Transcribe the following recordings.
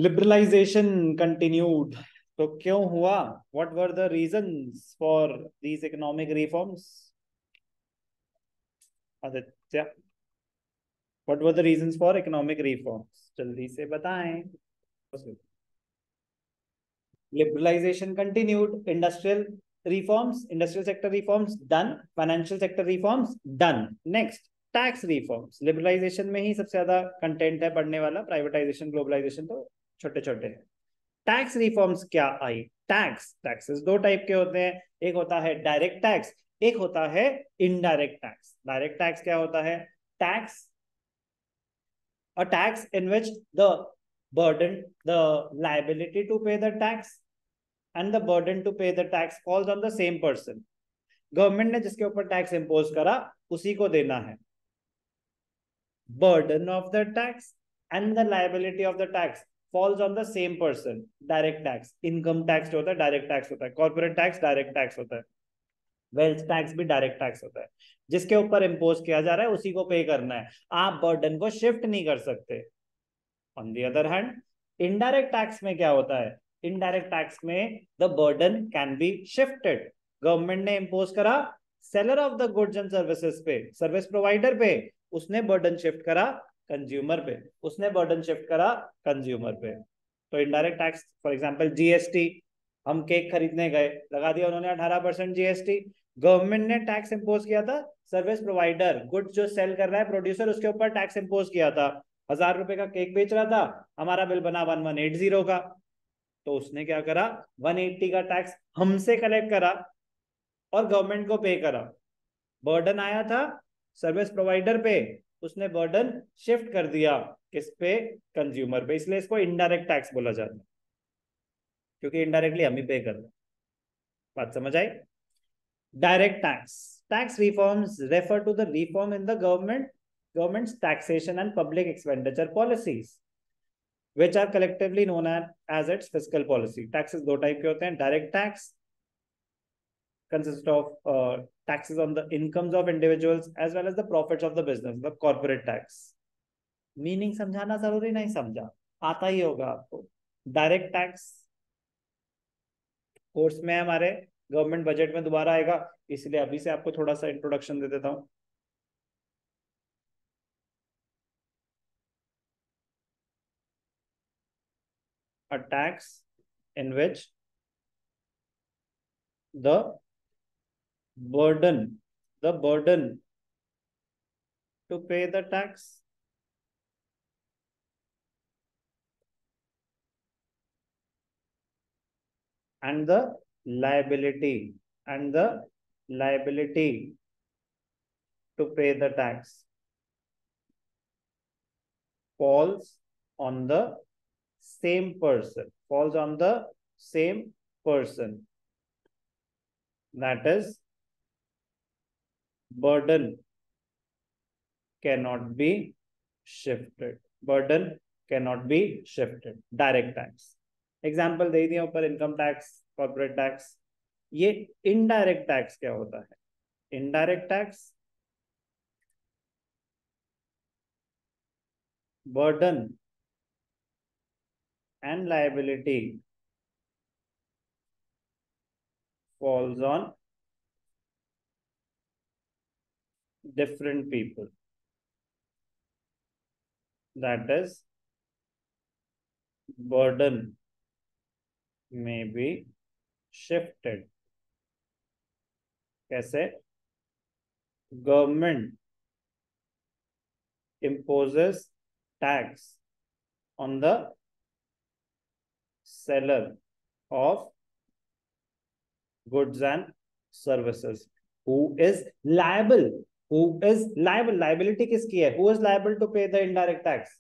Liberalisation continued, तो क्यों हुआ? What were the reasons for these economic reforms? Aditya, what were the reasons for economic reforms, जल्दी से बताएं। Liberalisation continued, industrial reforms, industrial sector reforms done, financial sector reforms done. Next, tax reforms. Liberalisation में ही सबसे ज्यादा content है पढ़ने वाला, प्राइवेटाइजेशन ग्लोबलाइजेशन तो छोटे छोटे हैं। टैक्स रिफॉर्म्स क्या आई? टैक्सेस दो टाइप के होते हैं, एक होता है डायरेक्ट टैक्स, एक होता है इनडायरेक्ट टैक्स। डायरेक्ट टैक्स क्या होता है? Tax, a tax in which the burden, the liability to pay the tax and the burden to pay the tax falls on the same person. Government ने जिसके ऊपर tax impose करा उसी को देना है। burden of the tax and the liability of the tax falls on the same person. Direct tax, income tax जो होता है डायरेक्ट टैक्स होता है, कॉर्पोरेट टैक्स डायरेक्ट टैक्स होता है, वेल्थ टैक्स भी डायरेक्ट टैक्स होता है। जिसके ऊपर इंपोज किया जा रहा है उसी को पे करना है, आप बर्डन को शिफ्ट नहीं कर सकते। On the other hand, indirect tax में क्या होता है? इनडायरेक्ट टैक्स में the burden can be shifted. Government ने इंपोज करा seller of the goods and services पे, सर्विस प्रोवाइडर पे, उसने बर्डन शिफ्ट करा कंज्यूमर पे, उसने बर्डन शिफ्ट करा कंज्यूमर पे। तो indirect tax, for example GST, हम केक खरीदने गए, लगा दिया उन्होंने 18% जीएसटी। गवर्नमेंट ने टैक्स इंपोज किया था सर्विस प्रोवाइडर, गुड्स जो सेल कर रहा है प्रोड्यूसर, उसके ऊपर टैक्स इंपोज किया था। 1000 रुपए का केक बेच रहा था, हमारा बिल बना 1180 का, तो उसने क्या करा? 180 का टैक्स हमसे कलेक्ट करा और गवर्नमेंट को पे करा। बर्डन आया था सर्विस प्रोवाइडर पे, उसने बर्डन शिफ्ट कर दिया किस पे? कंज्यूमर पे। इसलिए इसको इनडायरेक्ट टैक्स बोला जाता है, क्योंकि इनडायरेक्टली हम ही पे कर रहे हैं। बात समझ आई? Direct tax, tax reforms refer to the reform in the government's taxation and public expenditure policies which are collectively known as its fiscal policy. Taxes दो टाइप के होते हैं, direct tax consists of taxes on the incomes of individuals as well as the profits of the business, the corporate tax. Meaning समझाना जरूरी नहीं, समझा आता ही होगा आपको। डायरेक्ट टैक्स कोर्स में हमारे गवर्नमेंट बजट में दोबारा आएगा, इसलिए अभी से आपको थोड़ा सा इंट्रोडक्शन दे देता हूं। A tax in which the burden to pay the tax and the liability to pay the tax falls on the same person, that is, burden cannot be shifted, direct tax. Example दे दिया ऊपर, income tax, corporate tax. ये indirect tax क्या होता है? Indirect tax, burden and liability falls on different people, that is, burden may be shifted. कैसे? Government imposes tax on the seller of goods and services. Who is liable? Liability किसकी है? Who is liable to pay the indirect tax?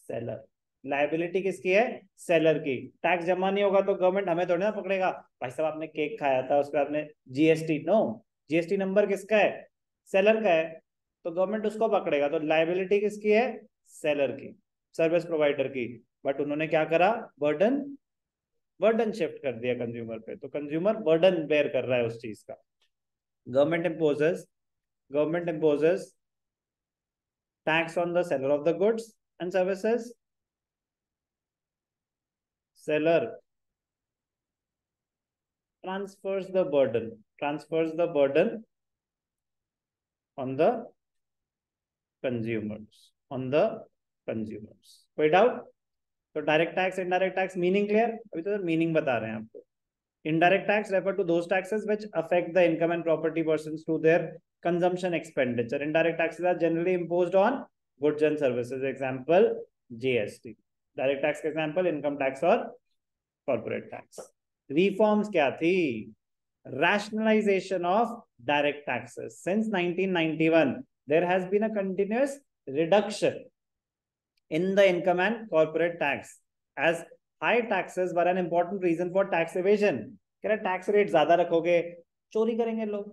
Seller. Liability किसकी है? Seller की। Tax जमा नहीं होगा तो गवर्नमेंट हमें थोड़ी ना पकड़ेगा, भाई साहब आपने केक खाया था उस पर आपने जीएसटी, नो, जीएसटी नंबर किसका है? सेलर का है, तो गवर्नमेंट उसको पकड़ेगा। तो लाइबिलिटी किसकी है? सेलर की, सर्विस प्रोवाइडर की। बट उन्होंने क्या करा? बर्डन शिफ्ट कर दिया कंज्यूमर पे, तो कंज्यूमर बर्डन बेयर कर रहा है उस चीज का। Government imposes tax on the seller of the goods and services seller transfers the burden on the consumers. कोई डाउट? तो direct tax, indirect tax, meaning clear? अभी तो मीनिंग बता रहे हैं आपको. Indirect tax refer to those taxes which affect the income and property persons to their consumption expenditure. Indirect taxes are generally imposed on goods and services. Example, GST. Direct tax example, income tax or corporate tax. Reforms क्या थी? Rationalization of direct taxes. Since 1991, there has been a continuous reduction in the income and corporate tax, as high taxes were an important reason for tax evasion. कह रहा tax rate ज्यादा रखोगे चोरी करेंगे लोग,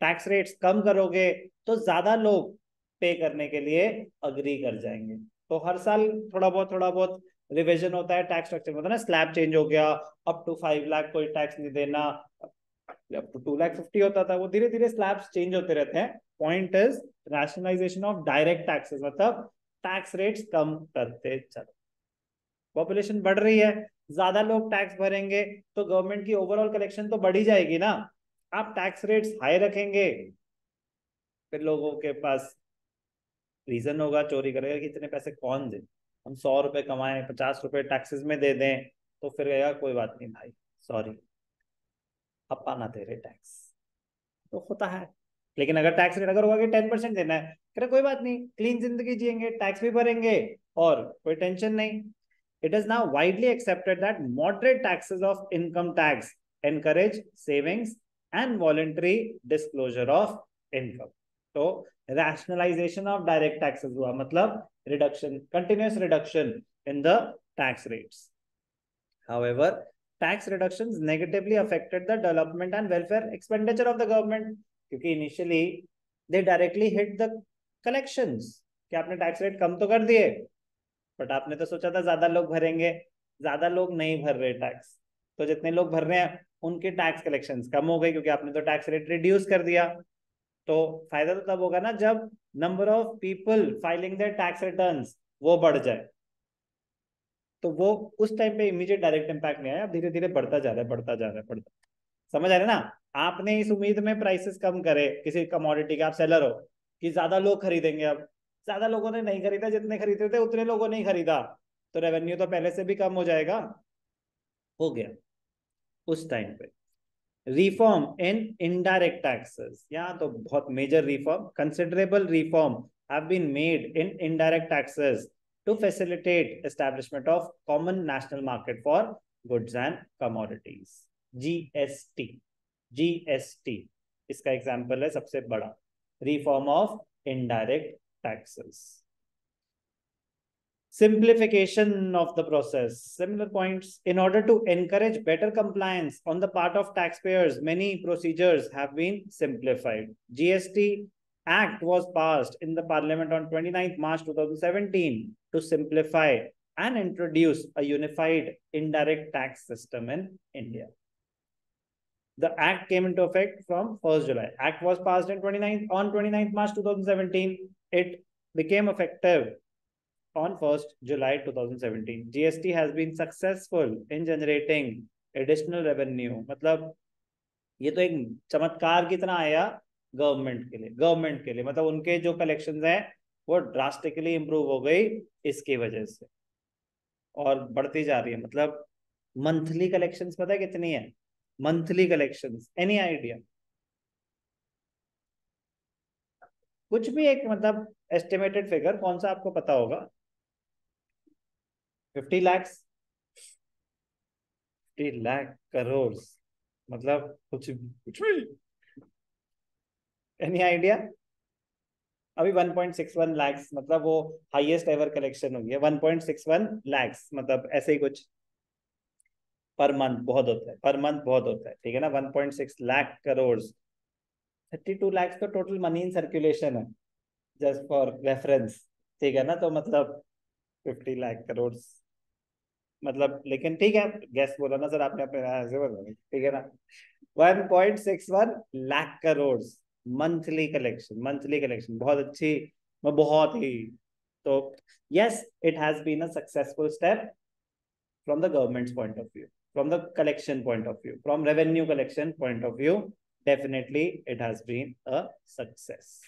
tax rates कम करोगे तो ज्यादा लोग पे करने के लिए अग्री कर जाएंगे. तो हर साल थोड़ा बहुत रिविजन होता है टैक्स स्ट्रक्चर में, होता है ना. स्लैब चेंज हो गया, अप टू 5 लाख कोई टैक्स नहीं देना, अप टू 2,50,000 होता था. वो धीरे धीरे स्लैब्स चेंज होते रहते हैं. Point is rationalisation of direct taxes, मतलब टैक्स रेट्स कम करते चलो. पॉपुलेशन बढ़ रही है, ज्यादा लोग टैक्स भरेंगे तो गवर्नमेंट की ओवरऑल कलेक्शन तो बढ़ी जाएगी ना. आप टैक्स रेट्स हाई रखेंगे फिर लोगों के पास रीजन होगा चोरी करेगा कि इतने पैसे कौन दे, हम 100 रुपए कमाएं 50 रुपए टैक्सेस में दे दें, तो फिर कहेगा कोई बात नहीं भाई सॉरी अपा ना दे रहे टैक्स. तो होता है. लेकिन अगर टैक्स रेट अगर होगा कि 10% देना है, करे कोई बात नहीं, क्लीन जिंदगी जिएंगे, टैक्स भी भरेंगे और कोई टेंशन नहीं. It is now widely accepted that moderate taxes of income tax encourage savings and voluntary disclosure of income. तो rationalization of direct taxes हुआ, मतलब reduction, continuous reduction in the tax rates. However, tax reductions negatively affected the development and welfare expenditure of the government, क्योंकि initially they directly hit the collections. कि आपने tax rate कम तो कर दिए, but आपने तो सोचा था ज्यादा लोग भरेंगे, ज्यादा लोग नहीं भर रहे टैक्स, तो जितने लोग भर रहे हैं उनके टैक्स कलेक्शंस कम हो गई क्योंकि आपने तो टैक्स रेट रिड्यूस कर दिया. तो फायदा तो तब होगा ना जब number of people filing their tax returns वो बढ़ जाए. तो वो उस टाइम पे इमीडिएट डायरेक्ट इम्पैक्ट नहीं आया, धीरे धीरे बढ़ता जा रहा है. समझ आ रहा है ना? आपने इस उम्मीद में प्राइसेस कम करे किसी कमोडिटी के, आप सेलर हो, कि ज्यादा लोग खरीदेंगे. अब ज्यादा लोगों ने नहीं खरीदा, जितने खरीदते थे उतने लोगों ने ही खरीदा, तो रेवेन्यू तो पहले से भी कम हो जाएगा. हो गया उस टाइम पे. रिफॉर्म इन इनडायरेक्ट टैक्सेस, यहाँ तो बहुत major reform, considerable reform have been made in indirect taxes to facilitate establishment of common national market for goods and commodities. GST इसका एग्जाम्पल है सबसे बड़ा. Reform of indirect taxes. Simplification of the process. Similar points. In order to encourage better compliance on the part of taxpayers, many procedures have been simplified. GST Act was passed in the Parliament on 29th March 2017 to simplify and introduce a unified indirect tax system in India. The Act came into effect from 1st July. Act was passed on 29th March 2017. It became effective on 1st July 2017. GST has been successful in generating additional revenue. मतलब ये तो एक चमत्कार की तरह आया government के लिए, मतलब उनके जो कलेक्शंस हैं वो ड्रास्टिकली इंप्रूव हो गई इसकी वजह से और बढ़ती जा रही है. मतलब मंथली कलेक्शंस पता है कितनी है? Monthly collections, any idea? कुछ भी एक मतलब एस्टिमेटेड फिगर कौन सा आपको पता होगा? 50 लाख, 50 लाख करोड़, मतलब कुछ भी. Any idea? अभी 1.61 लाख, मतलब वो हाईएस्ट एवर कलेक्शन हुई है. 1.61 लाख, मतलब ऐसे ही कुछ पर मंथ बहुत होता है, पर मंथ बहुत होता है, ठीक है ना. 1.6 लाख करोड़, 32 लाख तो टोटल मनी इन सर्कुलेशन है, जस्ट फॉर रेफरेंस, ठीक है ना. तो मतलब 50 लाख करोड़ मतलब, लेकिन ठीक है गैस बोला ना सर आपने अपने ऐसे बोला, ठीक है ना. 1.61 लाख करोड़ मंथली कलेक्शन बहुत अच्छी, बहुत ही. तो yes, it has been a successful step from the government's point of view, from the collection point of view, from revenue collection point of view, definitely it has been a success.